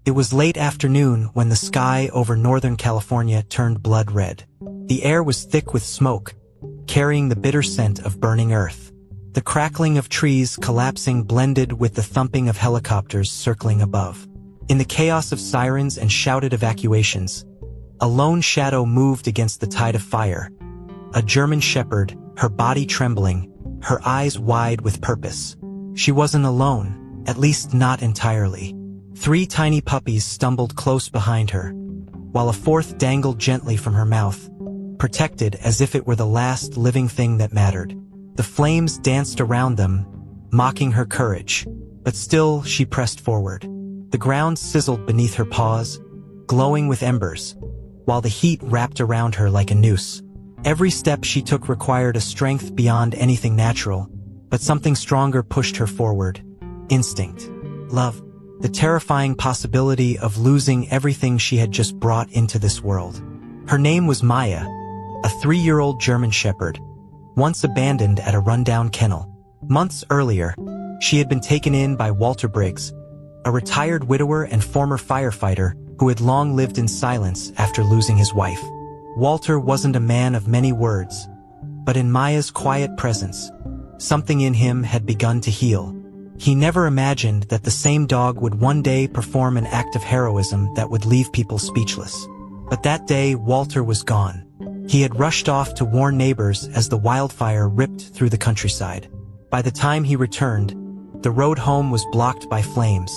It was late afternoon when the sky over Northern California turned blood red. The air was thick with smoke, carrying the bitter scent of burning earth. The crackling of trees collapsing blended with the thumping of helicopters circling above. In the chaos of sirens and shouted evacuations, a lone shadow moved against the tide of fire. A German shepherd, her body trembling, her eyes wide with purpose. She wasn't alone, at least not entirely. 3 tiny puppies stumbled close behind her, while a 4th dangled gently from her mouth, protected as if it were the last living thing that mattered. The flames danced around them, mocking her courage, but still she pressed forward. The ground sizzled beneath her paws, glowing with embers, while the heat wrapped around her like a noose. Every step she took required a strength beyond anything natural, but something stronger pushed her forward. Instinct. Love. The terrifying possibility of losing everything she had just brought into this world. Her name was Maya, a 3-year-old German shepherd, once abandoned at a rundown kennel. Months earlier, she had been taken in by Walter Briggs, a retired widower and former firefighter who had long lived in silence after losing his wife. Walter wasn't a man of many words, but in Maya's quiet presence, something in him had begun to heal. He never imagined that the same dog would one day perform an act of heroism that would leave people speechless. But that day, Walter was gone. He had rushed off to warn neighbors as the wildfire ripped through the countryside. By the time he returned, the road home was blocked by flames,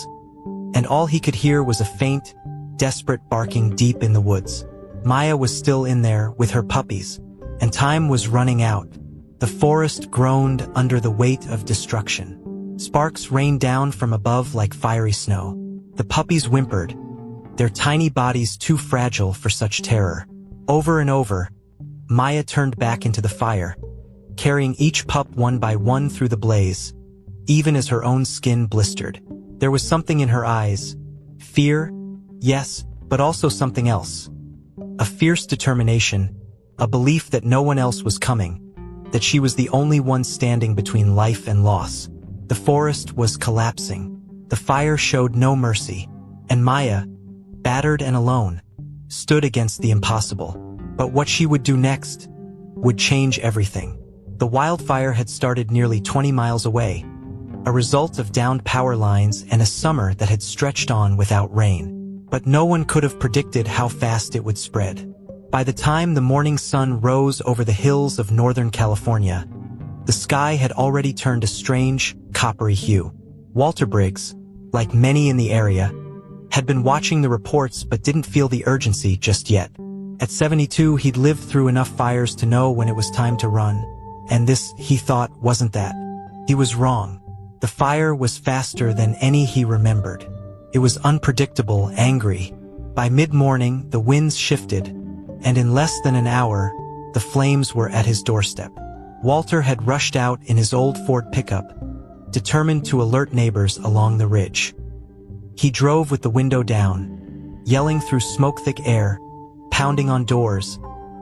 and all he could hear was a faint, desperate barking deep in the woods. Maya was still in there with her puppies, and time was running out. The forest groaned under the weight of destruction. Sparks rained down from above like fiery snow. The puppies whimpered, their tiny bodies too fragile for such terror. Over and over, Maya turned back into the fire, carrying each pup one by one through the blaze, even as her own skin blistered. There was something in her eyes. Fear, yes, but also something else. A fierce determination, a belief that no one else was coming, that she was the only one standing between life and loss. The forest was collapsing. The fire showed no mercy, and Maya, battered and alone, stood against the impossible. But what she would do next would change everything. The wildfire had started nearly 20 miles away, a result of downed power lines and a summer that had stretched on without rain. But no one could have predicted how fast it would spread. By the time the morning sun rose over the hills of Northern California, the sky had already turned a strange, coppery hue. Walter Briggs, like many in the area, had been watching the reports but didn't feel the urgency just yet. At 72, he'd lived through enough fires to know when it was time to run, and this, he thought, wasn't that. He was wrong. The fire was faster than any he remembered. It was unpredictable, angry. By mid-morning, the winds shifted, and in less than an hour, the flames were at his doorstep. Walter had rushed out in his old Ford pickup, determined to alert neighbors along the ridge. He drove with the window down, yelling through smoke-thick air, pounding on doors,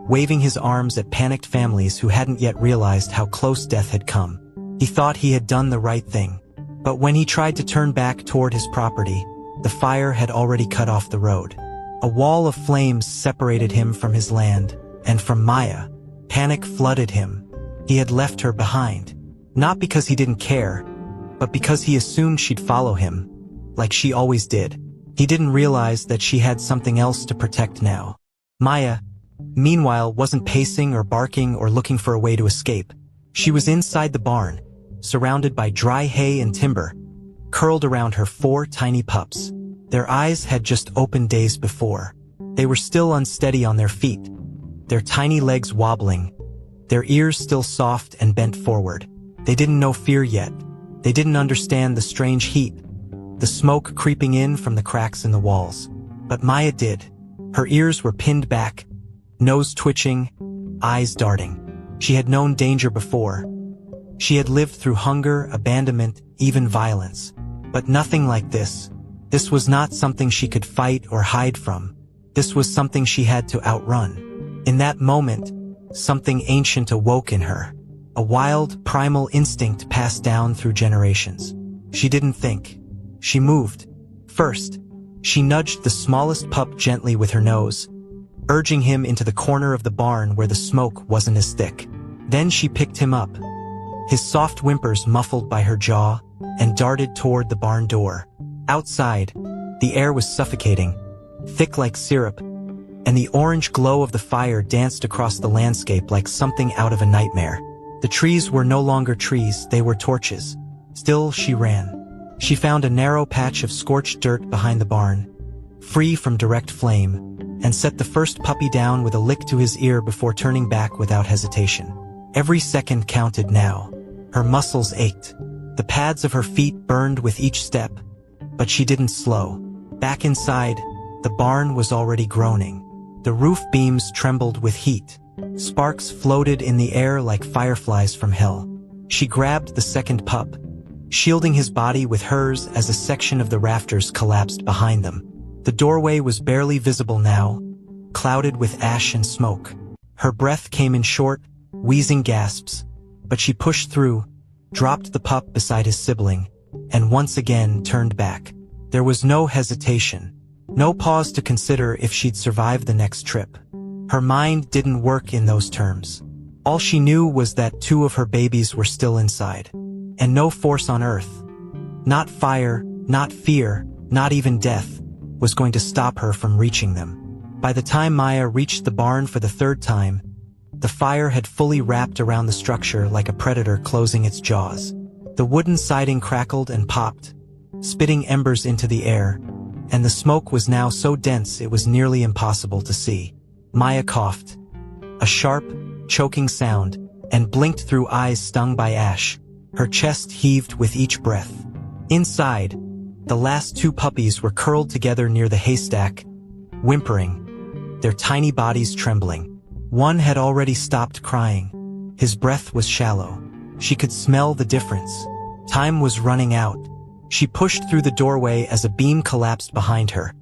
waving his arms at panicked families who hadn't yet realized how close death had come. He thought he had done the right thing, but when he tried to turn back toward his property, the fire had already cut off the road. A wall of flames separated him from his land, and from Maya. Panic flooded him. He had left her behind, not because he didn't care, but because he assumed she'd follow him, like she always did. He didn't realize that she had something else to protect now. Maya, meanwhile, wasn't pacing or barking or looking for a way to escape. She was inside the barn, surrounded by dry hay and timber, curled around her 4 tiny pups. Their eyes had just opened days before. They were still unsteady on their feet, their tiny legs wobbling, their ears still soft and bent forward. They didn't know fear yet. They didn't understand the strange heat, the smoke creeping in from the cracks in the walls. But Maya did. Her ears were pinned back, nose twitching, eyes darting. She had known danger before. She had lived through hunger, abandonment, even violence. But nothing like this. This was not something she could fight or hide from. This was something she had to outrun. In that moment, something ancient awoke in her. A wild, primal instinct passed down through generations. She didn't think. She moved. First, She nudged the smallest pup gently with her nose, urging him into the corner of the barn where the smoke wasn't as thick. Then she picked him up, his soft whimpers muffled by her jaw, and darted toward the barn door. Outside, the air was suffocating, thick like syrup, and the orange glow of the fire danced across the landscape like something out of a nightmare. The trees were no longer trees, they were torches. Still, she ran. She found a narrow patch of scorched dirt behind the barn, free from direct flame, and set the first puppy down with a lick to his ear before turning back without hesitation. Every second counted now. Her muscles ached. The pads of her feet burned with each step, but she didn't slow. Back inside, the barn was already groaning. The roof beams trembled with heat. Sparks floated in the air like fireflies from hell. She grabbed the second pup, shielding his body with hers as a section of the rafters collapsed behind them. The doorway was barely visible now, clouded with ash and smoke. Her breath came in short, wheezing gasps, but she pushed through, dropped the pup beside his sibling, and once again turned back. There was no hesitation, no pause to consider if she'd survive the next trip. Her mind didn't work in those terms. All she knew was that 2 of her babies were still inside, and no force on earth, not fire, not fear, not even death, was going to stop her from reaching them. By the time Maya reached the barn for the 3rd time, the fire had fully wrapped around the structure like a predator closing its jaws. The wooden siding crackled and popped, spitting embers into the air, and the smoke was now so dense it was nearly impossible to see. Maya coughed, a sharp, choking sound, and blinked through eyes stung by ash. Her chest heaved with each breath. Inside, the last 2 puppies were curled together near the haystack, whimpering, their tiny bodies trembling. One had already stopped crying. His breath was shallow. She could smell the difference. Time was running out. She pushed through the doorway as a beam collapsed behind her,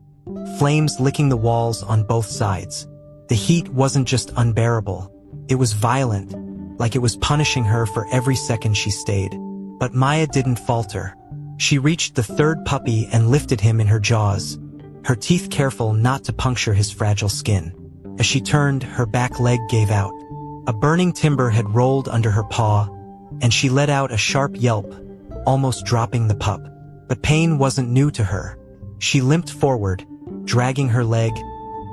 flames licking the walls on both sides. The heat wasn't just unbearable, it was violent, like it was punishing her for every second she stayed. But Maya didn't falter. She reached the 3rd puppy and lifted him in her jaws, her teeth careful not to puncture his fragile skin. As she turned, her back leg gave out. A burning timber had rolled under her paw, and she let out a sharp yelp, almost dropping the pup. But pain wasn't new to her. She limped forward, dragging her leg,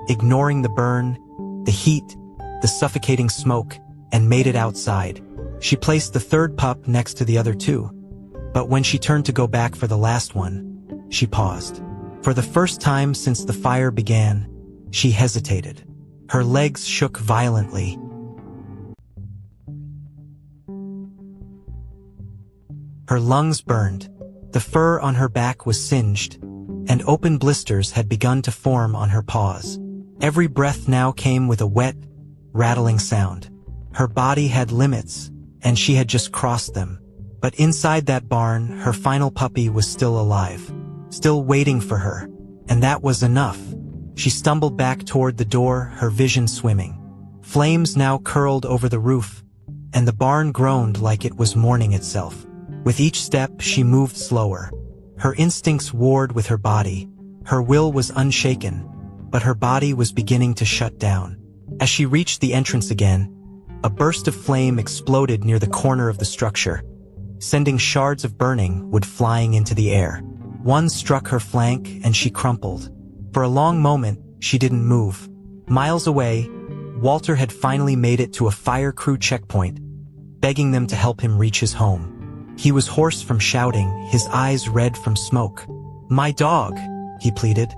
ignoring the burn, the heat, the suffocating smoke, and made it outside. She placed the 3rd pup next to the other 2. But when she turned to go back for the last one, she paused. For the first time since the fire began, she hesitated. Her legs shook violently. Her lungs burned. The fur on her back was singed, and open blisters had begun to form on her paws. Every breath now came with a wet, rattling sound. Her body had limits, and she had just crossed them. But inside that barn, her final puppy was still alive, still waiting for her, and that was enough. She stumbled back toward the door, her vision swimming. Flames now curled over the roof, and the barn groaned like it was mourning itself. With each step, she moved slower. Her instincts warred with her body. Her will was unshaken, but her body was beginning to shut down. As she reached the entrance again, a burst of flame exploded near the corner of the structure, sending shards of burning wood flying into the air. One struck her flank and she crumpled. For a long moment, she didn't move. Miles away, Walter had finally made it to a fire crew checkpoint, begging them to help him reach his home. He was hoarse from shouting, his eyes red from smoke. "My dog," he pleaded.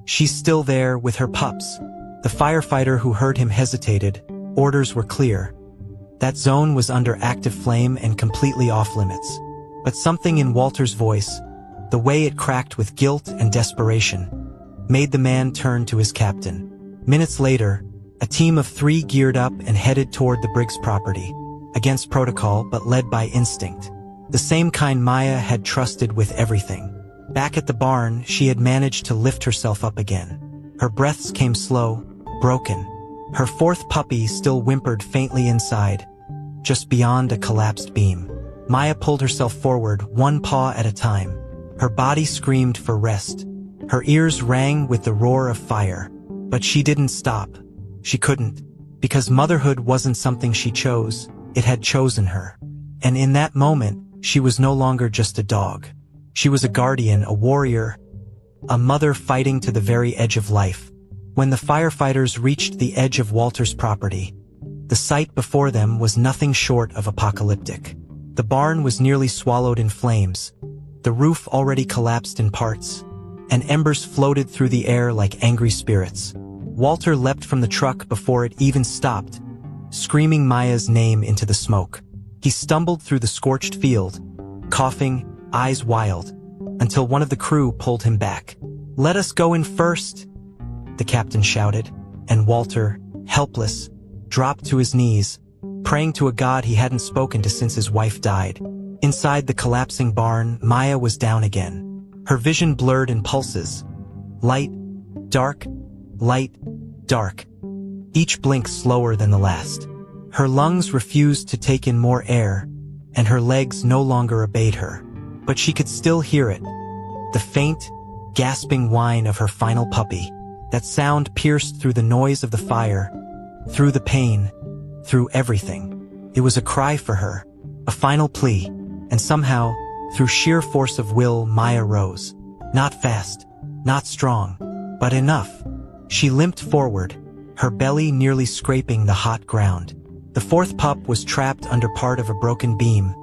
"She's still there with her pups." The firefighter who heard him hesitated. Orders were clear. That zone was under active flame and completely off limits. But something in Walter's voice, the way it cracked with guilt and desperation, made the man turn to his captain. Minutes later, a team of 3 geared up and headed toward the Briggs property, against protocol but led by instinct. The same kind Maya had trusted with everything. Back at the barn, she had managed to lift herself up again. Her breaths came slow, broken. Her 4th puppy still whimpered faintly inside, just beyond a collapsed beam. Maya pulled herself forward, one paw at a time. Her body screamed for rest, Her ears rang with the roar of fire. But she didn't stop. She couldn't. Because motherhood wasn't something she chose, it had chosen her. And in that moment, she was no longer just a dog. She was a guardian, a warrior, a mother fighting to the very edge of life. When the firefighters reached the edge of Walter's property, the sight before them was nothing short of apocalyptic. The barn was nearly swallowed in flames, the roof already collapsed in parts, and embers floated through the air like angry spirits. Walter leapt from the truck before it even stopped, screaming Maya's name into the smoke. He stumbled through the scorched field, coughing, eyes wild, until one of the crew pulled him back. "Let us go in first," the captain shouted, and Walter, helpless, dropped to his knees, praying to a god he hadn't spoken to since his wife died. Inside the collapsing barn, Maya was down again. Her vision blurred in pulses. Light, dark, light, dark. Each blink slower than the last. Her lungs refused to take in more air, and her legs no longer obeyed her. But she could still hear it. The faint, gasping whine of her final puppy. That sound pierced through the noise of the fire, through the pain, through everything. It was a cry for her, a final plea, and somehow, through sheer force of will, Maya rose. Not fast, not strong, but enough. She limped forward, her belly nearly scraping the hot ground. The fourth pup was trapped under part of a broken beam,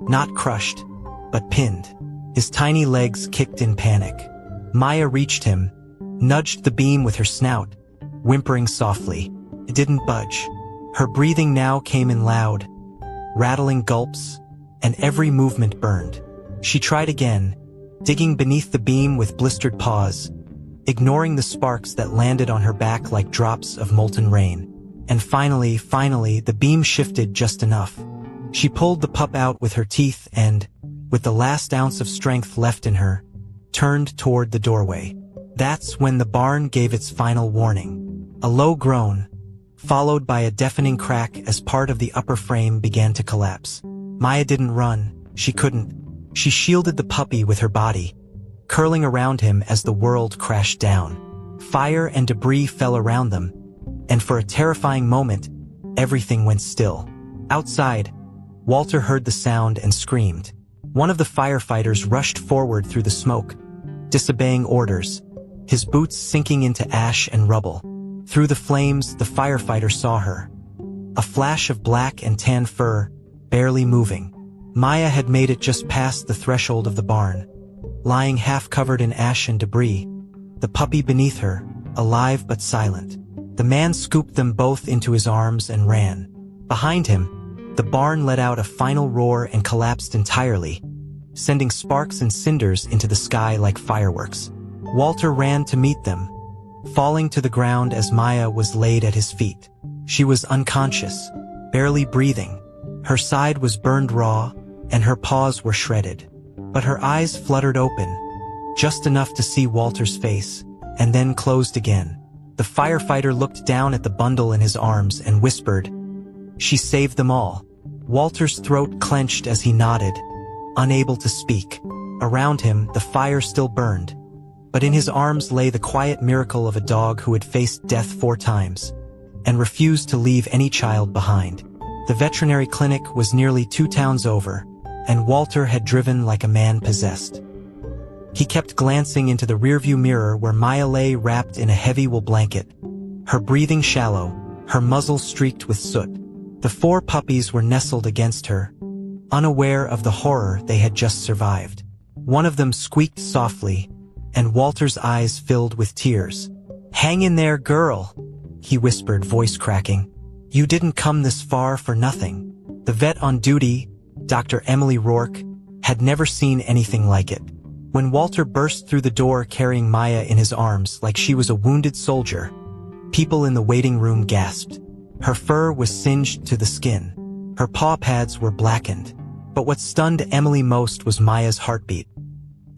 not crushed, but pinned. His tiny legs kicked in panic. Maya reached him, nudged the beam with her snout, whimpering softly. It didn't budge. Her breathing now came in loud, rattling gulps, and every movement burned. She tried again, digging beneath the beam with blistered paws, ignoring the sparks that landed on her back like drops of molten rain. And finally, the beam shifted just enough. She pulled the pup out with her teeth and, with the last ounce of strength left in her, turned toward the doorway. That's when the barn gave its final warning. A low groan, followed by a deafening crack as part of the upper frame began to collapse. Maya didn't run. She couldn't. She shielded the puppy with her body, curling around him as the world crashed down. Fire and debris fell around them, and for a terrifying moment, everything went still. Outside, Walter heard the sound and screamed. One of the firefighters rushed forward through the smoke, disobeying orders, his boots sinking into ash and rubble. Through the flames, the firefighter saw her. A flash of black and tan fur, barely moving. Maya had made it just past the threshold of the barn, lying half-covered in ash and debris, the puppy beneath her, alive but silent. The man scooped them both into his arms and ran. Behind him, the barn let out a final roar and collapsed entirely, sending sparks and cinders into the sky like fireworks. Walter ran to meet them, falling to the ground as Maya was laid at his feet. She was unconscious, barely breathing. Her side was burned raw, and her paws were shredded. But her eyes fluttered open, just enough to see Walter's face, and then closed again. The firefighter looked down at the bundle in his arms and whispered, "She saved them all." Walter's throat clenched as he nodded, unable to speak. Around him, the fire still burned, but in his arms lay the quiet miracle of a dog who had faced death 4 times, and refused to leave any child behind. The veterinary clinic was nearly 2 towns over, and Walter had driven like a man possessed. He kept glancing into the rearview mirror where Maya lay wrapped in a heavy wool blanket, her breathing shallow, her muzzle streaked with soot. The 4 puppies were nestled against her, unaware of the horror they had just survived. One of them squeaked softly, and Walter's eyes filled with tears. "Hang in there, girl," he whispered, voice cracking. "You didn't come this far for nothing." The vet on duty, Dr. Emily Rourke, had never seen anything like it. When Walter burst through the door carrying Maya in his arms like she was a wounded soldier, people in the waiting room gasped. Her fur was singed to the skin. Her paw pads were blackened. But what stunned Emily most was Maya's heartbeat.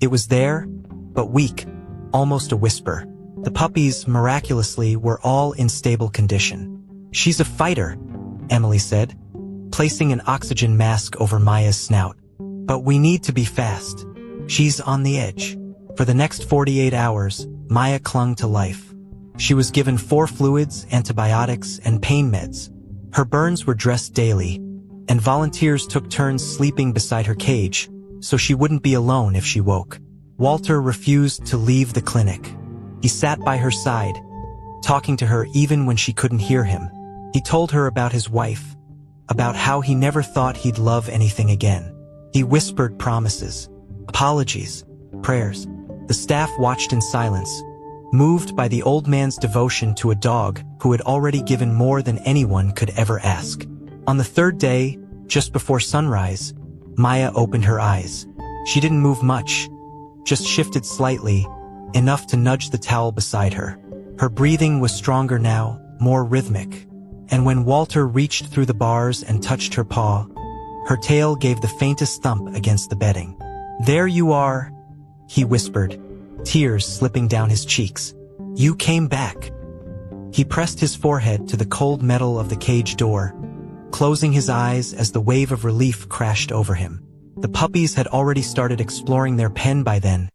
It was there, but weak, almost a whisper. The puppies, miraculously, were all in stable condition. "She's a fighter," Emily said, placing an oxygen mask over Maya's snout. "But we need to be fast. She's on the edge." For the next 48 hours, Maya clung to life. She was given 4 fluids, antibiotics, and pain meds. Her burns were dressed daily, and volunteers took turns sleeping beside her cage, so she wouldn't be alone if she woke. Walter refused to leave the clinic. He sat by her side, talking to her even when she couldn't hear him. He told her about his wife, about how he never thought he'd love anything again. He whispered promises, apologies, prayers. The staff watched in silence, moved by the old man's devotion to a dog who had already given more than anyone could ever ask. On the 3rd day, just before sunrise, Maya opened her eyes. She didn't move much, just shifted slightly, enough to nudge the towel beside her. Her breathing was stronger now, more rhythmic. And when Walter reached through the bars and touched her paw, her tail gave the faintest thump against the bedding. "There you are," he whispered, tears slipping down his cheeks. "You came back." He pressed his forehead to the cold metal of the cage door, closing his eyes as the wave of relief crashed over him. The puppies had already started exploring their pen by then.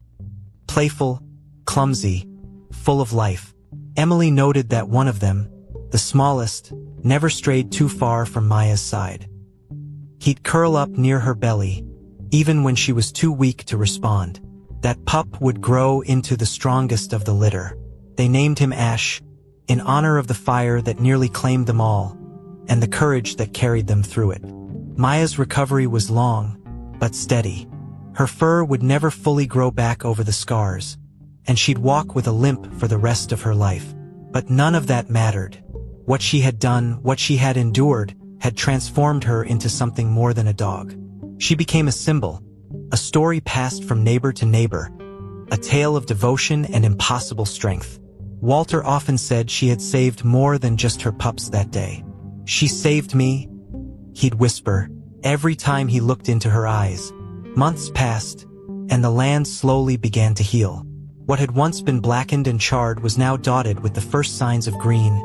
Playful, clumsy, full of life. Emily noted that one of them, the smallest, never strayed too far from Maya's side. He'd curl up near her belly, even when she was too weak to respond. That pup would grow into the strongest of the litter. They named him Ash, in honor of the fire that nearly claimed them all, and the courage that carried them through it. Maya's recovery was long, but steady. Her fur would never fully grow back over the scars, and she'd walk with a limp for the rest of her life. But none of that mattered. What she had done, what she had endured, had transformed her into something more than a dog. She became a symbol, a story passed from neighbor to neighbor, a tale of devotion and impossible strength. Walter often said she had saved more than just her pups that day. "She saved me," he'd whisper, every time he looked into her eyes. Months passed, and the land slowly began to heal. What had once been blackened and charred was now dotted with the first signs of green.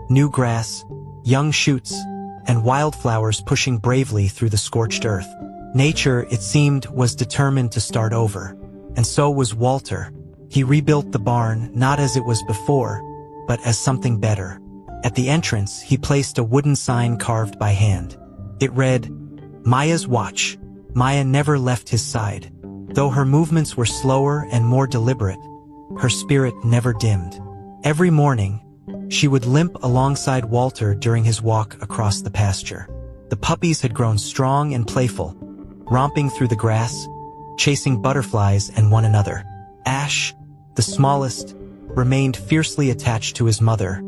New grass, young shoots, and wildflowers pushing bravely through the scorched earth. Nature, it seemed, was determined to start over. And so was Walter. He rebuilt the barn, not as it was before, but as something better. At the entrance, he placed a wooden sign carved by hand. It read, "Maya's Watch." Maya never left his side. Though her movements were slower and more deliberate, her spirit never dimmed. Every morning, she would limp alongside Walter during his walk across the pasture. The puppies had grown strong and playful, romping through the grass, chasing butterflies and one another. Ash, the smallest, remained fiercely attached to his mother,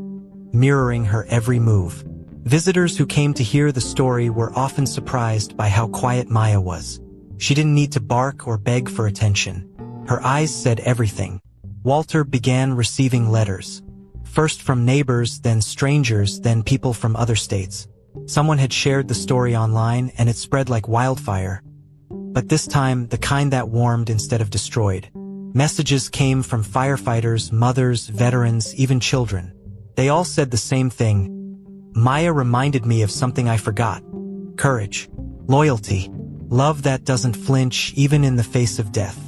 mirroring her every move. Visitors who came to hear the story were often surprised by how quiet Maya was. She didn't need to bark or beg for attention. Her eyes said everything. Walter began receiving letters. First from neighbors, then strangers, then people from other states. Someone had shared the story online and it spread like wildfire. But this time, the kind that warmed instead of destroyed. Messages came from firefighters, mothers, veterans, even children. They all said the same thing. "Maya reminded me of something I forgot. Courage, loyalty, love that doesn't flinch even in the face of death."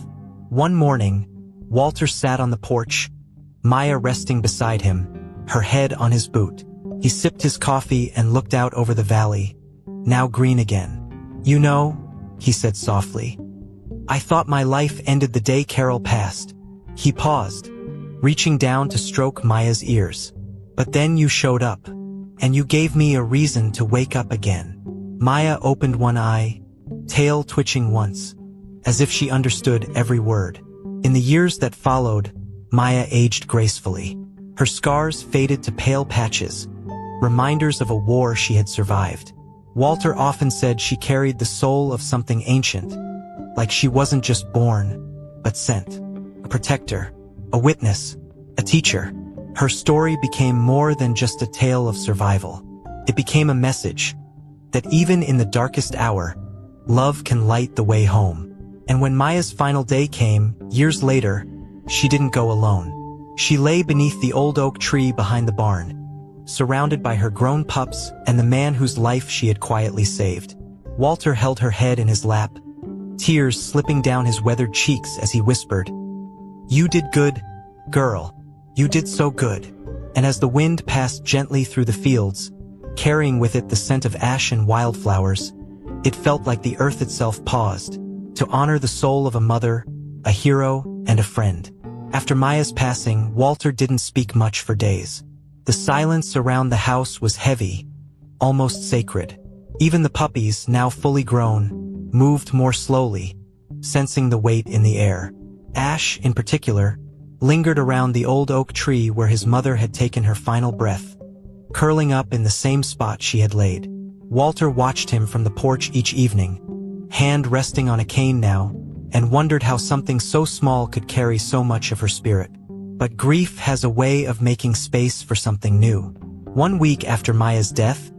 One morning, Walter sat on the porch, Maya resting beside him, her head on his boot. He sipped his coffee and looked out over the valley, now green again. "You know," he said softly, "I thought my life ended the day Carol passed." He paused, reaching down to stroke Maya's ears. "But then you showed up, and you gave me a reason to wake up again." Maya opened one eye, tail twitching once, as if she understood every word. In the years that followed, Maya aged gracefully. Her scars faded to pale patches, reminders of a war she had survived. Walter often said she carried the soul of something ancient, like she wasn't just born, but sent. A protector, a witness, a teacher. Her story became more than just a tale of survival. It became a message that even in the darkest hour, love can light the way home. And when Maya's final day came, years later, she didn't go alone. She lay beneath the old oak tree behind the barn, surrounded by her grown pups and the man whose life she had quietly saved. Walter held her head in his lap, tears slipping down his weathered cheeks as he whispered, "You did good, girl. You did so good." And as the wind passed gently through the fields, carrying with it the scent of ash and wildflowers, it felt like the earth itself paused to honor the soul of a mother, a hero, and a friend. After Maya's passing, Walter didn't speak much for days. The silence around the house was heavy, almost sacred. Even the puppies, now fully grown, moved more slowly, sensing the weight in the air. Ash, in particular, lingered around the old oak tree where his mother had taken her final breath, curling up in the same spot she had laid. Walter watched him from the porch each evening, hand resting on a cane now, and wondered how something so small could carry so much of her spirit. But grief has a way of making space for something new. 1 week after Maya's death,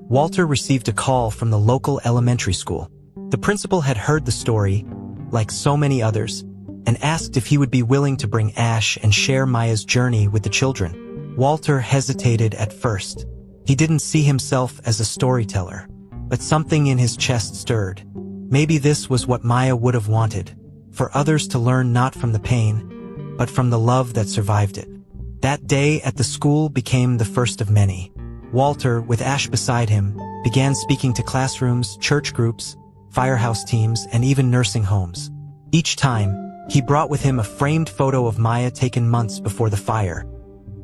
Walter received a call from the local elementary school. The principal had heard the story, like so many others, and asked if he would be willing to bring Ash and share Maya's journey with the children. Walter hesitated at first. He didn't see himself as a storyteller, but something in his chest stirred. Maybe this was what Maya would have wanted, for others to learn not from the pain, but from the love that survived it. That day at the school became the first of many. Walter, with Ash beside him, began speaking to classrooms, church groups, firehouse teams, and even nursing homes. Each time, he brought with him a framed photo of Maya taken months before the fire.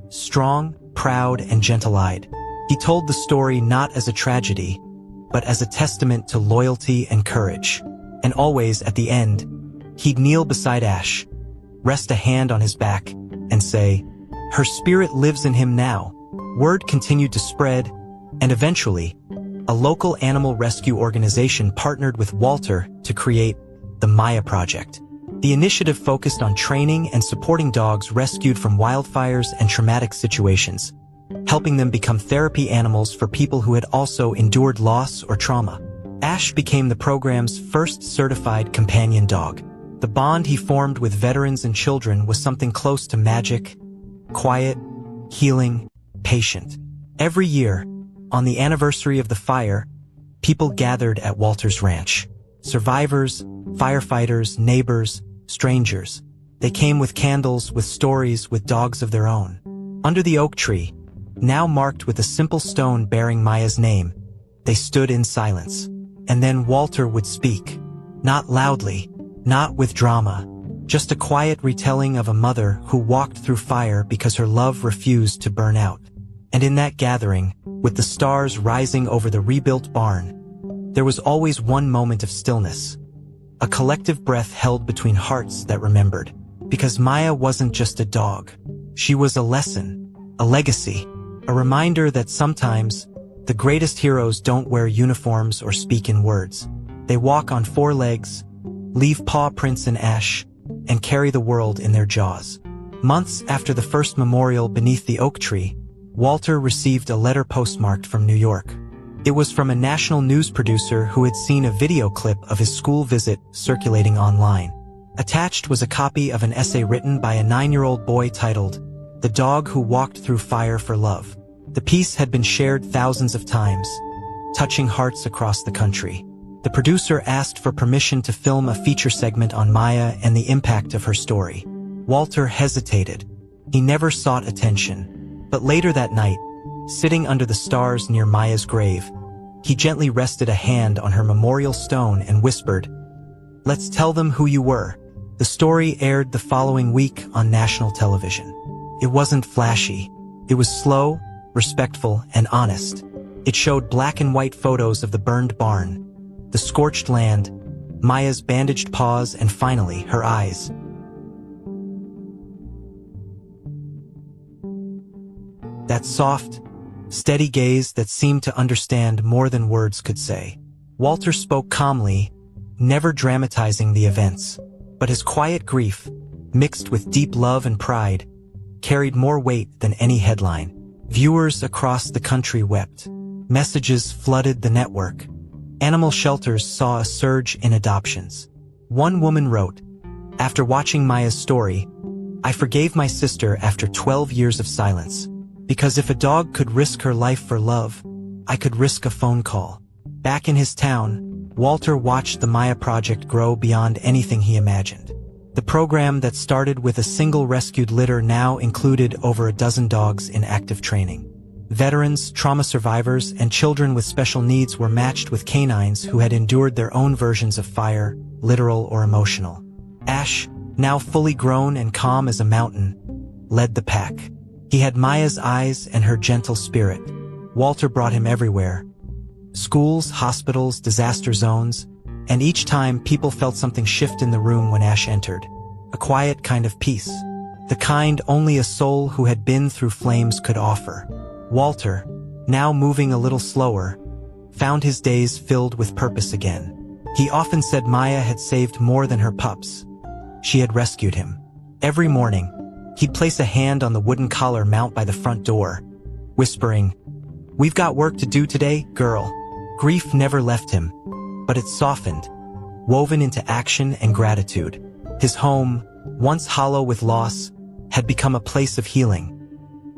Strong, proud, and gentle-eyed, he told the story not as a tragedy, but as a testament to loyalty and courage. And always, at the end, he'd kneel beside Ash, rest a hand on his back, and say, "Her spirit lives in him now." Word continued to spread, and eventually, a local animal rescue organization partnered with Walter to create the Maya Project. The initiative focused on training and supporting dogs rescued from wildfires and traumatic situations, helping them become therapy animals for people who had also endured loss or trauma. Ash became the program's first certified companion dog. The bond he formed with veterans and children was something close to magic, quiet, healing, patient. Every year, on the anniversary of the fire, people gathered at Walter's ranch. Survivors, firefighters, neighbors, strangers. They came with candles, with stories, with dogs of their own. Under the oak tree, now marked with a simple stone bearing Maya's name, they stood in silence. And then Walter would speak. Not loudly, not with drama, just a quiet retelling of a mother who walked through fire because her love refused to burn out. And in that gathering, with the stars rising over the rebuilt barn, there was always one moment of stillness, a collective breath held between hearts that remembered. Because Maya wasn't just a dog. She was a lesson, a legacy, a reminder that sometimes the greatest heroes don't wear uniforms or speak in words. They walk on 4 legs, leave paw prints in ash, and carry the world in their jaws. Months after the first memorial beneath the oak tree, Walter received a letter postmarked from New York. It was from a national news producer who had seen a video clip of his school visit circulating online. Attached was a copy of an essay written by a 9-year-old boy titled, "The Dog Who Walked Through Fire for Love." The piece had been shared thousands of times, touching hearts across the country. The producer asked for permission to film a feature segment on Maya and the impact of her story. Walter hesitated. He never sought attention. But later that night, sitting under the stars near Maya's grave, he gently rested a hand on her memorial stone and whispered, "Let's tell them who you were." The story aired the following week on national television. It wasn't flashy. It was slow, respectful, and honest. It showed black and white photos of the burned barn, the scorched land, Maya's bandaged paws, and finally, her eyes. That soft, steady gaze that seemed to understand more than words could say. Walter spoke calmly, never dramatizing the events. But his quiet grief, mixed with deep love and pride, carried more weight than any headline. Viewers across the country wept. Messages flooded the network. Animal shelters saw a surge in adoptions. One woman wrote, "After watching Maya's story, I forgave my sister after 12 years of silence. Because if a dog could risk her life for love, I could risk a phone call." Back in his town, Walter watched the Maya Project grow beyond anything he imagined. The program that started with a single rescued litter now included over a dozen dogs in active training. Veterans, trauma survivors, and children with special needs were matched with canines who had endured their own versions of fire, literal or emotional. Ash, now fully grown and calm as a mountain, led the pack. He had Maya's eyes and her gentle spirit. Walter brought him everywhere. Schools, hospitals, disaster zones, and each time people felt something shift in the room when Ash entered. A quiet kind of peace. The kind only a soul who had been through flames could offer. Walter, now moving a little slower, found his days filled with purpose again. He often said Maya had saved more than her pups. She had rescued him. Every morning, he'd place a hand on the wooden collar mount by the front door, whispering, "We've got work to do today, girl." Grief never left him, but it softened, woven into action and gratitude. His home, once hollow with loss, had become a place of healing.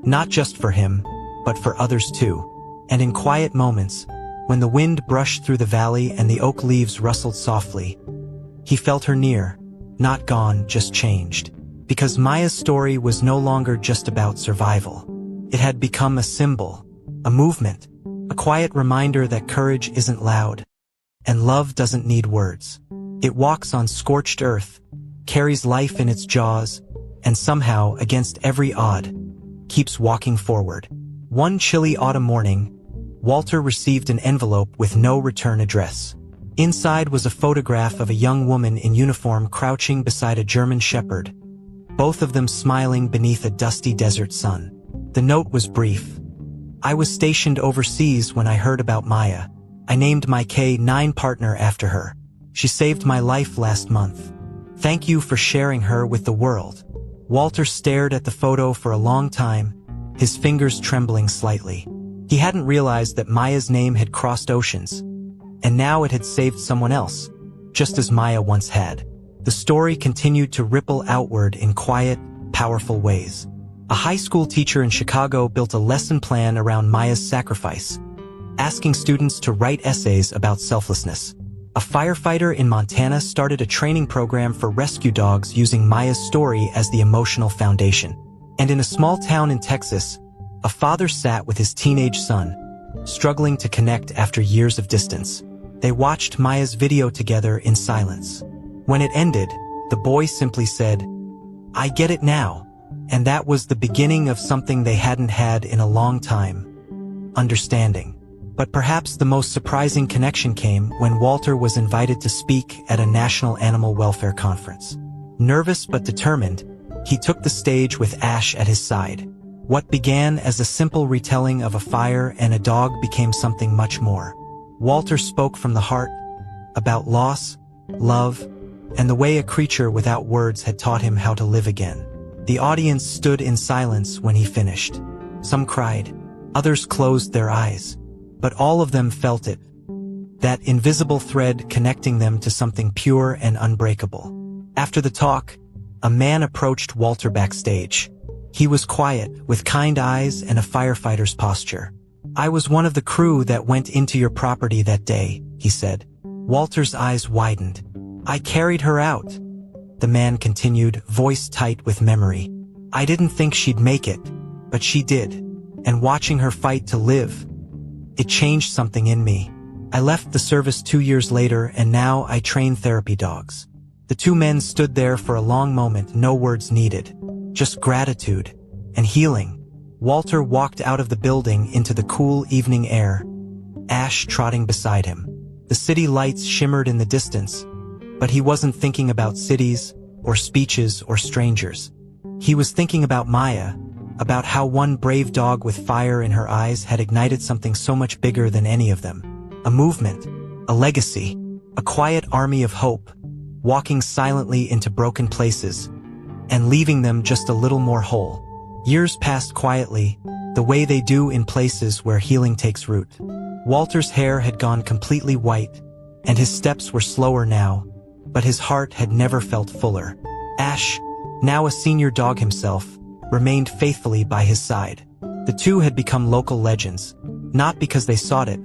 Not just for him, but for others too. And in quiet moments, when the wind brushed through the valley and the oak leaves rustled softly, he felt her near, not gone, just changed. Because Maya's story was no longer just about survival. It had become a symbol, a movement, a quiet reminder that courage isn't loud, and love doesn't need words. It walks on scorched earth, carries life in its jaws, and somehow, against every odd, keeps walking forward. One chilly autumn morning, Walter received an envelope with no return address. Inside was a photograph of a young woman in uniform crouching beside a German shepherd, both of them smiling beneath a dusty desert sun. The note was brief. "I was stationed overseas when I heard about Maya. I named my K9 partner after her. She saved my life last month. Thank you for sharing her with the world." Walter stared at the photo for a long time, his fingers trembling slightly. He hadn't realized that Maya's name had crossed oceans, and now it had saved someone else, just as Maya once had. The story continued to ripple outward in quiet, powerful ways. A high school teacher in Chicago built a lesson plan around Maya's sacrifice, asking students to write essays about selflessness. A firefighter in Montana started a training program for rescue dogs using Maya's story as the emotional foundation. And in a small town in Texas, a father sat with his teenage son, struggling to connect after years of distance. They watched Maya's video together in silence. When it ended, the boy simply said, "I get it now." And that was the beginning of something they hadn't had in a long time: understanding. But perhaps the most surprising connection came when Walter was invited to speak at a national animal welfare conference. Nervous but determined, he took the stage with Ash at his side. What began as a simple retelling of a fire and a dog became something much more. Walter spoke from the heart, about loss, love, and the way a creature without words had taught him how to live again. The audience stood in silence when he finished. Some cried, others closed their eyes. But all of them felt it, that invisible thread connecting them to something pure and unbreakable. After the talk, a man approached Walter backstage. He was quiet, with kind eyes and a firefighter's posture. "I was one of the crew that went into your property that day," he said. Walter's eyes widened. "I carried her out," the man continued, voice tight with memory. "I didn't think she'd make it, but she did. And watching her fight to live, it changed something in me. I left the service 2 years later, and now I train therapy dogs." The two men stood there for a long moment, no words needed, just gratitude and healing. Walter walked out of the building into the cool evening air, Ash trotting beside him. The city lights shimmered in the distance, but he wasn't thinking about cities or speeches or strangers. He was thinking about Maya, about how one brave dog with fire in her eyes had ignited something so much bigger than any of them. A movement, a legacy, a quiet army of hope, walking silently into broken places and leaving them just a little more whole. Years passed quietly, the way they do in places where healing takes root. Walter's hair had gone completely white, and his steps were slower now, but his heart had never felt fuller. Ash, now a senior dog himself, remained faithfully by his side. The two had become local legends, not because they sought it,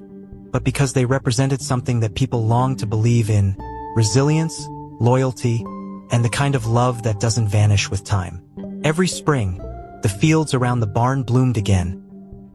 but because they represented something that people longed to believe in: resilience, loyalty, and the kind of love that doesn't vanish with time. Every spring, the fields around the barn bloomed again,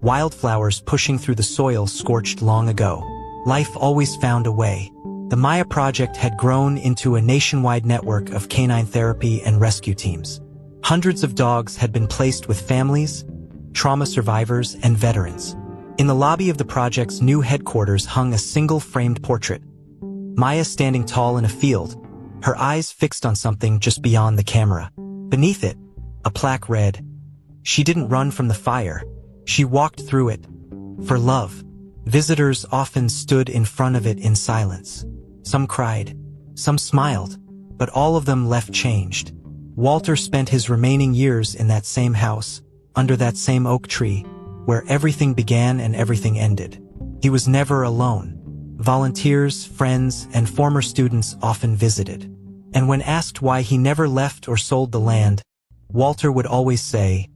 wildflowers pushing through the soil scorched long ago. Life always found a way. The Maya Project had grown into a nationwide network of canine therapy and rescue teams. Hundreds of dogs had been placed with families, trauma survivors, and veterans. In the lobby of the project's new headquarters hung a single framed portrait. Maya standing tall in a field, her eyes fixed on something just beyond the camera. Beneath it, a plaque read, "She didn't run from the fire. She walked through it. For love." Visitors often stood in front of it in silence. Some cried, some smiled, but all of them left changed. Walter spent his remaining years in that same house, under that same oak tree, where everything began and everything ended. He was never alone. Volunteers, friends, and former students often visited. And when asked why he never left or sold the land, Walter would always say,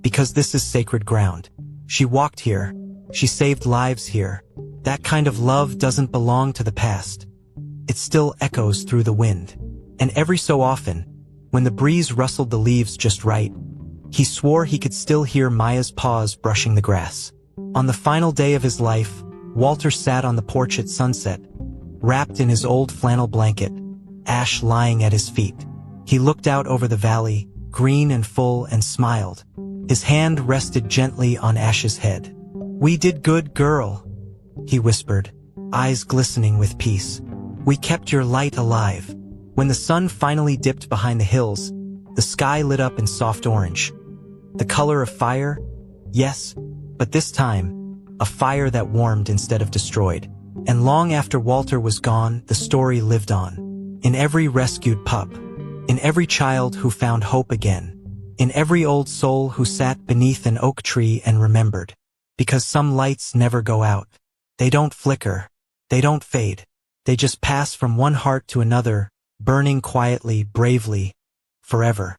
"Because this is sacred ground. She walked here. She saved lives here. That kind of love doesn't belong to the past. It still echoes through the wind." And every so often, when the breeze rustled the leaves just right, he swore he could still hear Maya's paws brushing the grass. On the final day of his life, Walter sat on the porch at sunset, wrapped in his old flannel blanket, Ash lying at his feet. He looked out over the valley, green and full, and smiled. His hand rested gently on Ash's head. "We did good, girl," he whispered, eyes glistening with peace. "We kept your light alive." When the sun finally dipped behind the hills, the sky lit up in soft orange. The color of fire? Yes, but this time, a fire that warmed instead of destroyed. And long after Walter was gone, the story lived on. In every rescued pup, in every child who found hope again, in every old soul who sat beneath an oak tree and remembered. Because some lights never go out. They don't flicker. They don't fade. They just pass from one heart to another, burning quietly, bravely, forever.